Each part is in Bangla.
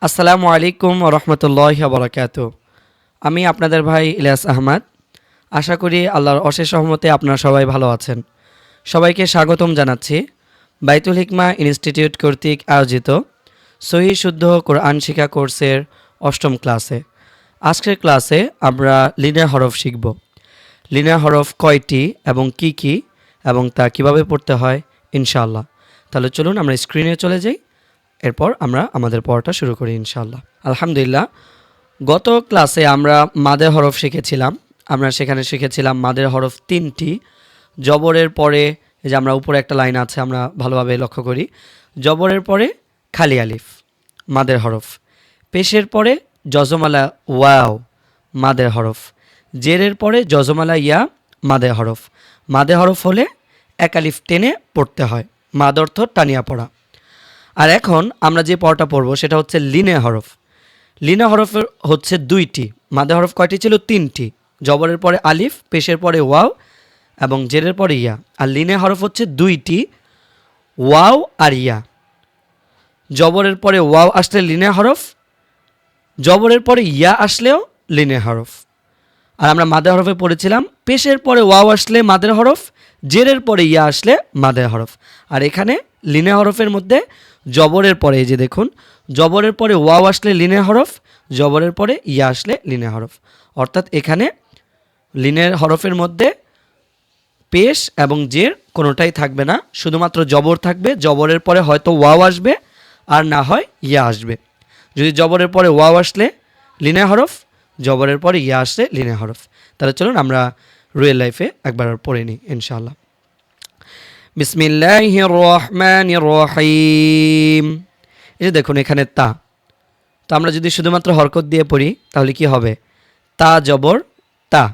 আসসালামু আলাইকুম রহমতুল্লাহ বরকাত। আমি আপনাদের ভাই ইলিয়াস আহমদ। আশা করি আল্লাহর অশেষ রহমতে আপনারা সবাই ভালো আছেন। সবাইকে স্বাগতম জানাচ্ছি বাইতুল হিকমা ইনস্টিটিউট কর্তৃক আয়োজিত সহিহ শুদ্ধ কোরআন শিক্ষা কোর্সের অষ্টম ক্লাসে। আজকের ক্লাসে আমরা লিনা হরফ শিখব। লিনা হরফ কয়টি এবং কি কি এবং তা কিভাবে পড়তে হয় ইনশাআল্লাহ। তাহলে চলুন আমরা স্ক্রিনে চলে যাই, এরপর আমরা আমাদের পড়াটা শুরু করি ইনশাআল্লাহ। আলহামদুলিল্লাহ, গত ক্লাসে আমরা মাদের হরফ শিখেছিলাম। আমরা সেখানে শিখেছিলাম মাদের হরফ তিনটি। জবরের পরে এই যে আমরা উপরে একটা লাইন আছে, আমরা ভালোভাবে লক্ষ্য করি। জবরের পরে খালি আলিফ মাদের হরফ, পেশের পরে জজমালা ওয়াও মাদের হরফ, জেরের পরে জজমালা ইয়া মাদের হরফ। মাদের হরফ হলে এক আলিফ টেনে পড়তে হয়, মাদ অর্থ টানিয়া পড়া। আর এখন আমরা যে পড়াটা পড়ব সেটা হচ্ছে লিনে হরফ। লিনে হরফের হচ্ছে দুইটি। মাদে হরফ কয়টি ছিল? তিনটি। জবরের পরে আলিফ, পেশের পরে ওয়াও এবং জেরের পরে ইয়া। আর লিনে হরফ হচ্ছে দুইটি, ওয়াও আর ইয়া। জবরের পরে ওয়াও আসলে লিনে হরফ, জবরের পরে ইয়া আসলেও লিনে হরফ। আর আমরা মাদে হরফে পড়েছিলাম পেশের পরে ওয়াও আসলে মাদের হরফ, জেরের পরে ইয়া আসলে মাদের হরফ। আর এখানে লিনে হরফের মধ্যে জবরের পরে এই যে দেখুন, জবরের পরে ওয়াও আসলে লিনে হরফ, জবরের পরে ইয়া আসলে লিনে হরফ। অর্থাৎ এখানে লিনের হরফের মধ্যে পেশ এবং জের কোনোটাই থাকবে না, শুধুমাত্র জবর থাকবে। জবরের পরে হয়তো ওয়াও আসবে আর না হয় ইয়া আসবে। যদি জবরের পরে ওয়াও আসলে লিনে হরফ, জবরের পরে ইয়া আসলে লিনে হরফ। তাহলে চলুন আমরা রিয়েল লাইফে একবার পড়ে নিই ইনশাআল্লাহ। বিসমিল্লাহির রহমানির রহিম। এই যে দেখুন এখানে তা, তো আমরা যদি শুধুমাত্র হরকত দিয়ে পড়ি তাহলে কি হবে? তা জবর তা।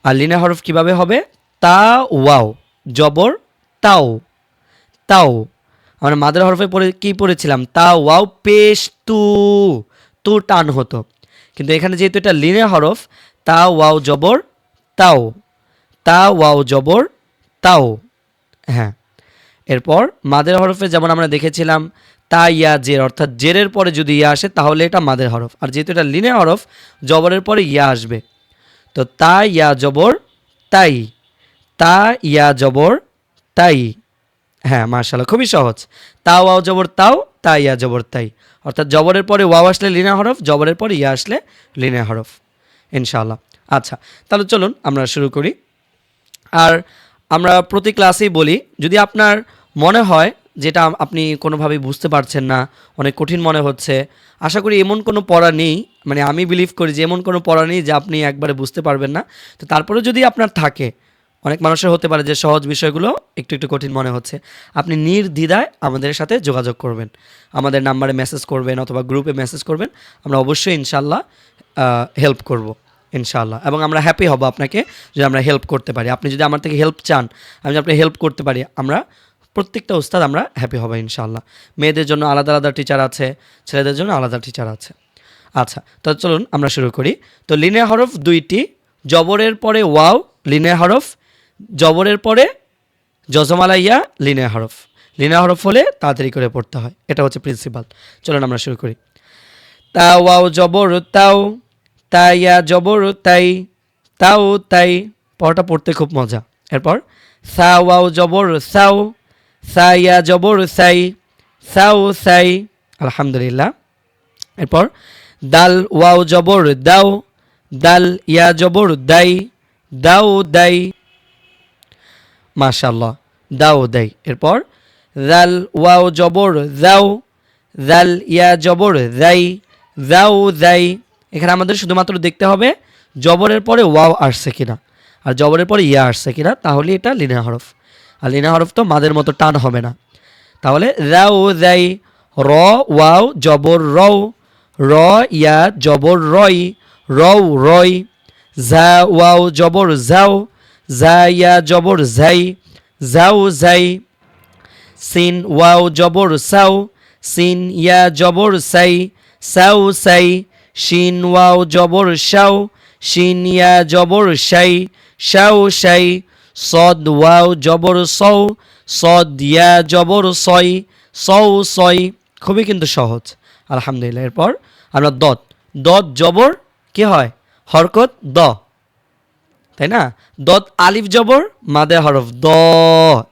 আর লিনা হরফ কিভাবে হবে? তা ওয়াও জবর তাও তাও। আমরা মাদের হরফে পড়ে কি পড়েছিলাম? তা ওয়াও পেশ তু, তু টান হতো। কিন্তু এখানে যেহেতু এটা লিনে হরফ, তা ওয়াও জবর তাও, তা ওয়াও জবর তাও। হ্যাঁ, এরপর মাদের হরফে যেমন আমরা দেখেছিলাম তা ইয়া জের, অর্থাৎ জেরের পরে যদি ইয়া আসে তাহলে এটা মাদের হরফ। আর যেহেতু এটা লিনে হরফ, জবরের পরে ইয়া আসবে। তো তা ইয়া জবর তাই, তা ইয়া জবর তাই। হ্যাঁ মাশাআল্লাহ, খুবই সহজ। তা ওয়াও জবর তাও, তা ইয়া জবর তাই। অর্থাৎ জবরের পরে ওয়াও আসলে লিনা হরফ, জবরের পরে ইয়া আসলে লিনা হরফ ইনশাআল্লাহ। আচ্ছা, তাহলে চলুন আমরা শুরু করি। আর আমরা প্রতি ক্লাসেই বলি, যদি আপনার মনে হয় যেটা আপনি কোনোভাবেই বুঝতে পারছেন না, অনেক কঠিন মনে হচ্ছে, আশা করি এমন কোনো পড়া নেই, মানে আমি বিলিভ করি যে এমন কোনো পড়া নেই যে আপনি একবারে বুঝতে পারবেন না। তো তারপরে যদি আপনার থাকে, অনেক মানুষের হতে পারে যে সহজ বিষয়গুলো একটু একটু কঠিন মনে হচ্ছে, আপনি নির্দ্বিধায় আমাদের সাথে যোগাযোগ করবেন, আমাদের নাম্বারে মেসেজ করবেন অথবা গ্রুপে মেসেজ করবেন। আমরা অবশ্যই ইনশাআল্লাহ হেল্প করব ইনশাআল্লাহ, এবং আমরা হ্যাপি হব আপনাকে যদি আমরা হেল্প করতে পারি। আপনি যদি আমার থেকে হেল্প চান, আমি যদি আপনি হেল্প করতে পারি, আমরা প্রত্যেকটা উস্তাদ আমরা হ্যাপি হব ইনশাআল্লাহ। মেয়েদের জন্য আলাদা আলাদা টিচার আছে, ছেলেদের জন্য আলাদা টিচার আছে। আচ্ছা, তো চলুন আমরা শুরু করি। তো লিনে হরফ দুইটি, জবরের পরে ওয়াও লিনে হরফ, জবরের পরে জজমালা ইয়া লিনে হরফ। লিনে হরফ হলে তাড়াতাড়ি করে পড়তে হয়, এটা হচ্ছে প্রিন্সিপাল। চলুন আমরা শুরু করি। তা ওয়াও জবর তাও, তা ইয়া জবর তাই, তাও তাই। পড়াটা পড়তে খুব মজা। এরপর সা ওয়াও জবর সাও, সা ইয়া জবর সাই, সাও সাই। আলহামদুলিল্লাহ। এরপর দাল ওয়াও জবর দাও, দাল ইয়া জবর দাই, দাও দাই। মাশাআল্লাহ, দাও দাই। এরপর জাল ওয়াও জবর যাও, জাল ইয়া জবর যাই, যাও যাই। এখানে আমাদের শুধুমাত্র দেখতে হবে জবরের পরে ওয়াও আসছে কিনা আর জবরের পরে ইয়া আসছে কিনা, তাহলে এটা লিনা হরফ। আর লিনা হরফ তো মাদের মতো টান হবে না। তাহলে যাও যাই, র ওয়াও জবর রও, র ইয়া জবর রই, রও রই। ঝা ওয়াও জবর যাও, যা ইয়া জবর যাই, যাও যাই। সিন ওয়াও জবর সাও, সিন ইয়া জবর সাই, সাও সাই। শিন ওয়াও জবর শাও, শিন ইয়া জবর শাই, শাও শাই। সদ ওয়াও জবর সৌ, সদ ইয়া জবর সই, সৌ সই। খুবই কিন্তু সহজ। আলহামদুলিল্লাহ। এরপর আমরা দত, দত জবর কি হয়, হরকত দ, তাই না? দত আলিফ জবর মাদে হরফ দ,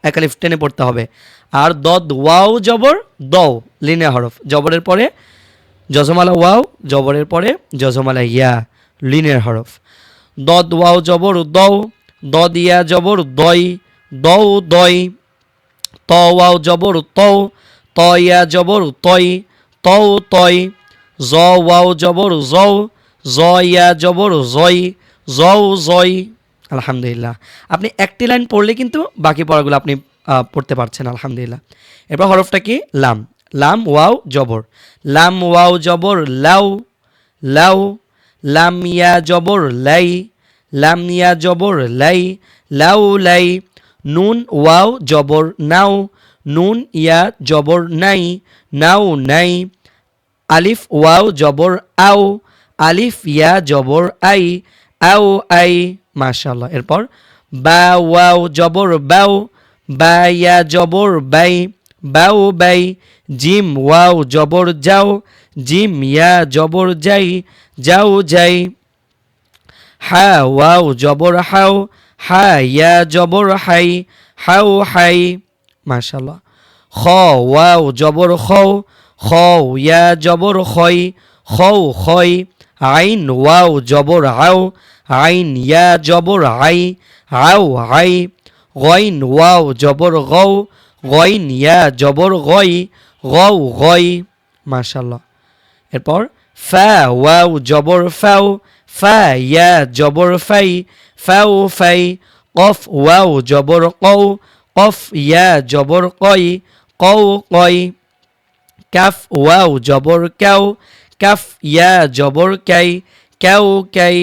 এক আলিফ টেনে পড়তে হবে। আর দত ওয়াও জবর দও, লিনে হরফ, জবরের পরে জজমালা ওয়াও, জবরের পরে জজমালা ইয়া, লিনের হরফ। দত ওয়াও জবর দও, দদ ইয়া জবর দই, দৌ দই। ত ওয়াও জবর তৌ, ত ইয়া জবর তই, তৌ তই। জ ওয়াও জবর জৌ, জ ইয়া জবর জই, জৌ জই। আলহামদুলিল্লাহ। আপনি একটি লাইন পড়লে কিন্তু বাকি পড়াগুলো আপনি পড়তে পারছেন আলহামদুলিল্লাহ। এরপর হরফটা কি, লাম, লাম ওয়াও জবর, লাম ওয়াও জবর লাউ, লাউ। লাম ইয়া জবর লাই, লাম ইয়া জবর লাই, লাউ লাই। নুন ওয়াও জবর নাও, নুন ইয়া জবর নাই, নাও নাই। আলিফ ওয়াও জবর আও, আলিফ ইয়া জবর আই, আও আই। মাশাআল্লাহ। এরপর বা ওয়াও জবর বাও, বা ইয়া জবর বাই, বাও বাই। জিম ওয়াও জবর যাও, জিম ইয়া জবর যাই, যাও যাই। হা ওয়াও জবর হাও, হা ইয়া জবর হাই, হাও হাই। মাশাআল্লাহ। খ ওয়াও জবর খও, খ ইয়া জবর খই, খও খই। আইন ওয়াও জবর আও, আইন ইয়া জবর আই, আও আই। গইন ওয়াও জবর গও, গইন ইয়া জবর গই, গও গই। মাশাআল্লাহ। এরপর ফা ওয়াও জবর ফাও, ফা ইয়া জবর ফাই, ফাও ফাই। কফ ওয়াও জবর কও, কফ ইয়া জবর কই, কও কই। কাফ ওয়াও জবর কাও, কাফ ইয়া জবর কাই, কাও কাই।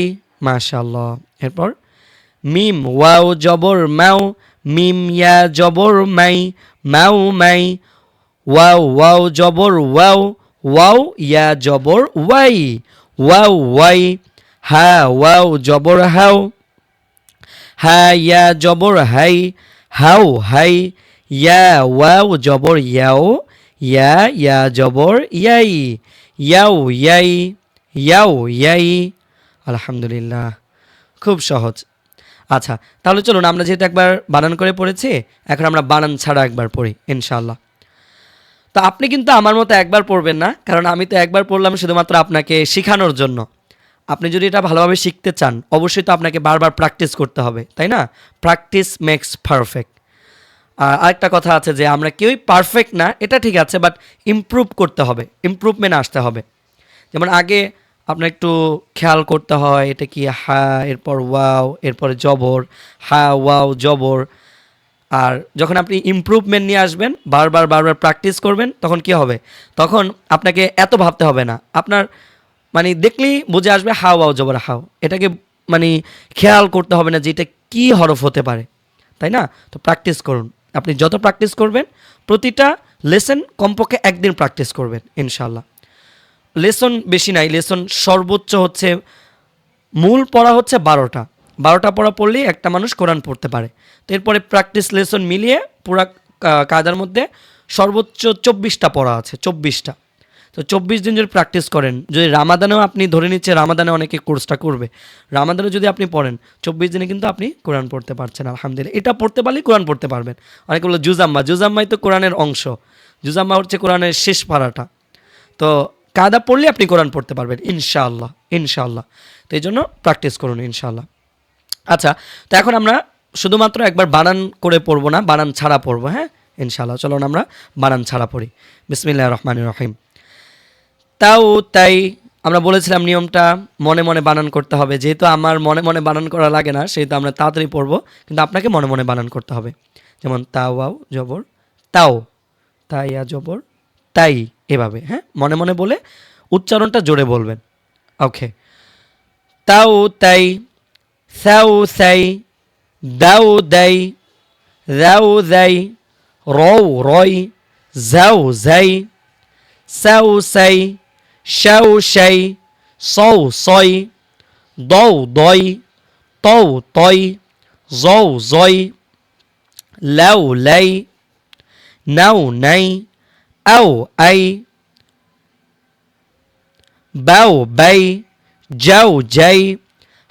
মাশাআল্লাহ। এরপর মিম ওয়াও জবর মাও, মিম ইয়া জবর মাই, মাও মাই। ওয়াও ওয়াও জবর ওয়াও, ওয়াও ইয়া জবর ওয়াই, ওয়াও ওয়াই। হা ওয়াও জবর হাও, হা ইয়া জবর হাই, হাও হাই। ইয়া ওয়াও জবর ইয়াও, ইয়া ইয়া জবর ইয়াই, ইয়াও ইয়াই, ইয়াও ইয়াই। আলহামদুলিল্লাহ, খুব সহজ। আচ্ছা, তাহলে চলুন আমরা যেহেতু একবার বানান করে পড়েছি, এখন আমরা বানান ছাড়া একবার পড়ি ইনশাআল্লাহ। তো আপনি কিন্তু আমার মতো একবার পড়বেন না, কারণ আমি তো একবার পড়লাম শুধুমাত্র আপনাকে শেখানোর জন্য। আপনি যদি এটা ভালোভাবে শিখতে চান, অবশ্যই তো আপনাকে বারবার প্র্যাকটিস করতে হবে, তাই না? Practice makes perfect. আর আরেকটা কথা আছে যে আমরা কেউই পারফেক্ট না, এটা ঠিক আছে, বাট ইমপ্রুভ করতে হবে, ইমপ্রুভমেন্ট আসতে হবে। যেমন আগে আপনার একটু খেয়াল করতে হয়, এটা কি হা, এরপর ওয়াও, এরপরে জবর, হা ওয়াও জবর। আর যখন আপনি ইমপ্রুভমেন্ট নিয়ে আসবেন, বারবার বারবার প্র্যাকটিস করবেন, তখন কি হবে? তখন আপনাকে এত ভাবতে হবে না, আপনার মানে দেখলেই বুঝে আসবে হা ওয়াও জবর হাও। এটাকে মানে খেয়াল করতে হবে না যে এটা কী হরফ হতে পারে, তাই না? তো প্র্যাকটিস করুন। আপনি যত প্র্যাকটিস করবেন, প্রতিটা লেসন কমপক্ষে একদিন প্র্যাকটিস করবেন ইনশাআল্লাহ। লেসন বেশি নাই, লেসন সর্বোচ্চ হচ্ছে, মূল পড়া হচ্ছে 12টা, 12টা পড়া পড়লেই একটা মানুষ কোরআন পড়তে পারে। তো এরপরে প্র্যাকটিস লেসন মিলিয়ে পুরা কায়দার মধ্যে সর্বোচ্চ 24টা পড়া আছে, 24টা। তো 24 দিন যদি প্র্যাকটিস করেন, যদি রামাদানেও আপনি ধরে নিচ্ছে, রামাদানে অনেকে কোর্সটা করবে, রামাদানে যদি আপনি পড়েন 24 দিনে কিন্তু আপনি কোরআন পড়তে পারছেন আলহামদুলিল্লাহ। এটা পড়তে পারলেই কোরআন পড়তে পারবেন। অনেকে বললো জুজাম্মা, জুজাম্মাই তো কোরআনের অংশ, জুজাম্মা হচ্ছে কোরআনের শেষ পারাটা। তো কায়দা পড়লে আপনি কোরআন পড়তে পারবেন ইনশাআল্লাহ, ইনশাআল্লাহ। তো এই জন্য প্র্যাকটিস করুন ইনশাআল্লাহ। আচ্ছা, তো এখন আমরা শুধুমাত্র একবার বানান করে পড়বো না, বানান ছাড়া পড়বো, হ্যাঁ ইনশাআল্লাহ। চলুন আমরা বানান ছাড়া পড়ি। বিসমিল্লাহির রহমানির রহিম। তাও তাই, আমরা বলেছিলাম নিয়মটা মনে মনে বানান করতে হবে। যেহেতু আমার মনে মনে বানান করা লাগে না, সেহেতু আমরা তাড়াতাড়ি পড়বো, কিন্তু আপনাকে মনে মনে বানান করতে হবে। যেমন তাওয়াও জবর তাও, তাইয়া জবর তাই, এভাবে, হ্যাঁ মনে মনে বলে উচ্চারণটা জোরে বলবেন। ওকে, তাও তাই, সাউ সাই, দাউ দাই, রাউ দাই, রৌ রয়, যাও যাই, সাউ সাই, শাউ শাই, সৌ সই, দৌ দই, তৌ তই, জৌ জই, লাউ লাই, নাও নাই, আও আই। বাউ বাই, যাও যাই,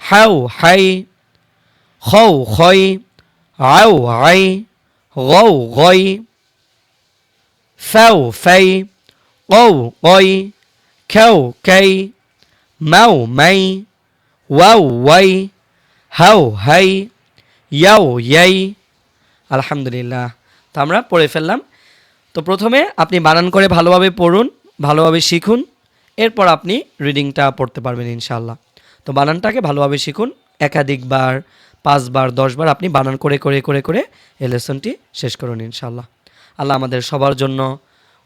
হাউ হাই, খৌ খই, আউ আই, গৌ গই, ফ্যাউ ফ্যাই, কৌ কই, খেউ খেই, মাউ মাই, ওয়াউ ওয়াই, হাউ হাই, ইয়াও ইয়াই। আলহামদুলিল্লাহ। তো আমরা পড়ে ফেললাম। তো প্রথমে আপনি বানান করে ভালোভাবে পড়ুন, ভালোভাবে শিখুন, এরপর আপনি রিডিংটা পড়তে পারবেন ইনশাআল্লাহ। তো বানানটাকে ভালোভাবে শিখুন, একাধিকবার 5 বার 10 বার আপনি বানান করে করে করে করে এই লেসনটি শেষ করুন ইনশাআল্লাহ। আল্লাহ আমাদের সবার জন্য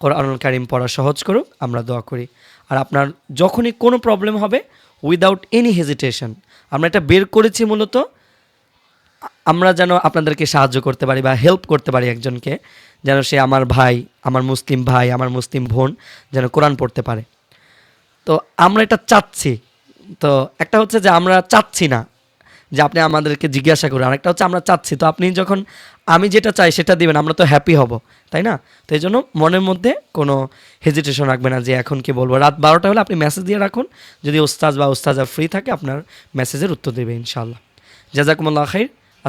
কোরআনুল কারীম পড়া সহজ করুক, আমরা দোয়া করি। আর আপনার যখনই কোনো প্রবলেম হবে, উইদাউট এনি হেজিটেশন, আমরা এটা বের করেছি মূলত আমরা যেন আপনাদেরকে সাহায্য করতে পারি বা হেল্প করতে পারি একজনকে, যেন সে আমার ভাই, আমার মুসলিম ভাই, আমার মুসলিম বোন যেন কোরআন পড়তে পারে। তো আমরা এটা চাচ্ছি। তো একটা হচ্ছে যে আমরা চাচ্ছি না যে আপনি আমাদেরকে জিজ্ঞাসা করুন, আরেকটা হচ্ছে আমরা চাচ্ছি। তো আপনি যখন আমি যেটা চাই সেটা দিবেন, আমরা তো হ্যাপি হব, তাই না? তো এই জন্য মনের মধ্যে কোনো হেজিটেশন রাখবে না যে এখন কি বলবো। রাত 12টা হলে আপনি মেসেজ দিয়ে রাখুন, যদি ওস্তাজ বা ওস্তাজা ফ্রি থাকে আপনার মেসেজের উত্তর দেবে ইনশাআল্লাহ। জাযাকুমুল্লাহ খাইর।